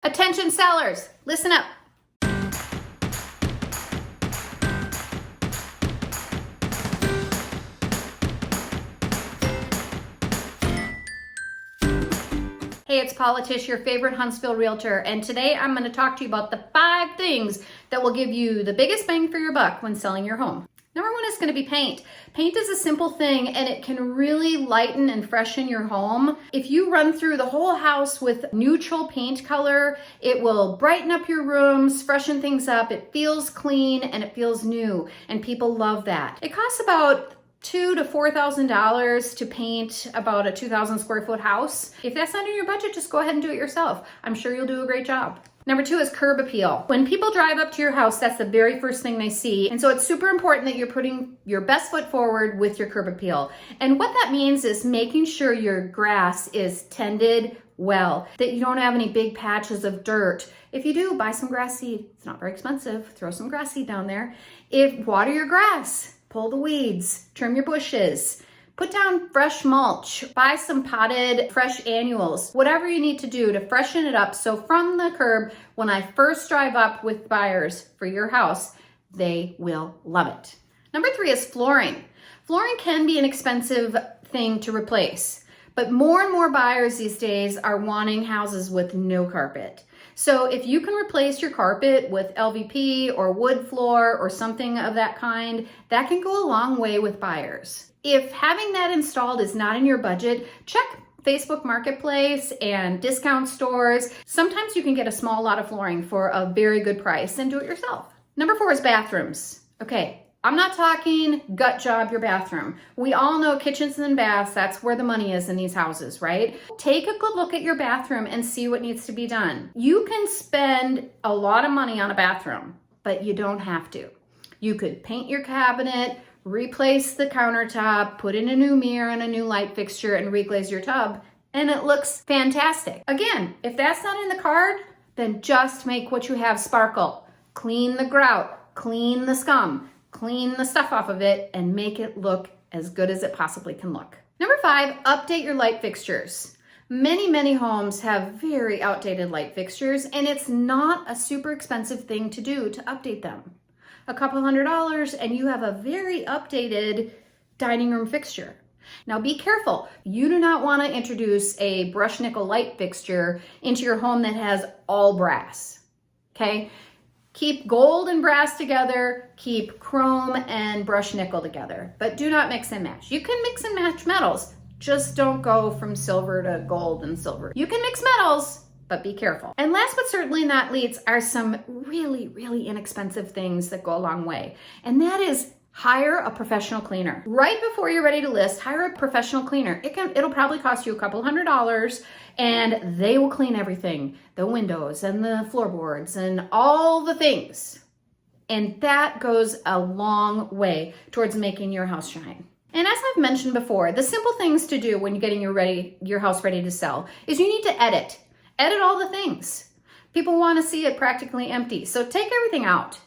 Attention sellers, listen up. Hey, it's Paula Tisch, your favorite Huntsville Realtor, and today I'm going to talk to you about the 5 things that will give you the biggest bang for your buck when selling your home. Number 1 is going to be paint. Paint is a simple thing and it can really lighten and freshen your home. If you run through the whole house with neutral paint color, it will brighten up your rooms, freshen things up. It feels clean and it feels new, and people love that. It costs about $2,000 to $4,000 to paint about a 2,000 square foot house. If that's not in your budget, just go ahead and do it yourself. I'm sure you'll do a great job. Number 2 is curb appeal. When people drive up to your house, that's the very first thing they see. And so it's super important that you're putting your best foot forward with your curb appeal. And what that means is making sure your grass is tended well, that you don't have any big patches of dirt. If you do, buy some grass seed. It's not very expensive. Throw some grass seed down there. Water your grass. Pull the weeds, trim your bushes, put down fresh mulch, buy some potted fresh annuals, whatever you need to do to freshen it up. So from the curb, when I first drive up with buyers for your house, they will love it. Number 3 is flooring. Flooring can be an expensive thing to replace, but more and more buyers these days are wanting houses with no carpet. So if you can replace your carpet with LVP or wood floor or something of that kind, that can go a long way with buyers. If having that installed is not in your budget, check Facebook Marketplace and discount stores. Sometimes you can get a small lot of flooring for a very good price and do it yourself. Number 4 is bathrooms. Okay, I'm not talking gut job your bathroom. We all know kitchens and baths, that's where the money is in these houses, right? Take a good look at your bathroom and see what needs to be done. You can spend a lot of money on a bathroom, but you don't have to. You could paint your cabinet, replace the countertop, put in a new mirror and a new light fixture, and reglaze your tub, and it looks fantastic. Again, if that's not in the card, then just make what you have sparkle. Clean the grout, clean the scum, clean the stuff off of it, and make it look as good as it possibly can look. Number 5, update your light fixtures. Many homes have very outdated light fixtures, and it's not a super expensive thing to do to update them. A couple $100 and you have a very updated dining room fixture. Now be careful. You do not want to introduce a brushed nickel light fixture into your home that has all brass, okay? Keep gold and brass together, keep chrome and brushed nickel together, but do not mix and match. You can mix and match metals, just don't go from silver to gold and silver. You can mix metals, but be careful. And last but certainly not least are some really inexpensive things that go a long way. And that is hire a professional cleaner. Right before you're ready to list, hire a professional cleaner. It'll probably cost you a couple $100 and they will clean everything, the windows and the floorboards and all the things. And that goes a long way towards making your house shine. And as I've mentioned before, the simple things to do when you're getting your house ready to sell is you need to edit. Edit all the things. People want to see it practically empty. So take everything out.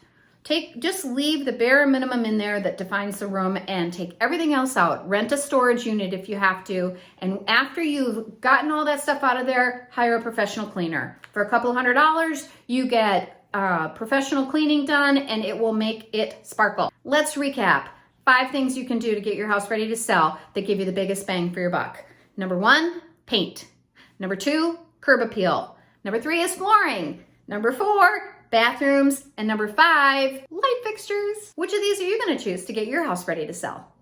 Just leave the bare minimum in there that defines the room and take everything else out. Rent a storage unit if you have to. And after you've gotten all that stuff out of there, hire a professional cleaner. For a couple $100, you get professional cleaning done and it will make it sparkle. Let's recap. 5 things you can do to get your house ready to sell that give you the biggest bang for your buck. Number 1, paint. Number 2, curb appeal. Number 3 is flooring. Number 4, bathrooms. And number 5, light fixtures. Which of these are you going to choose to get your house ready to sell?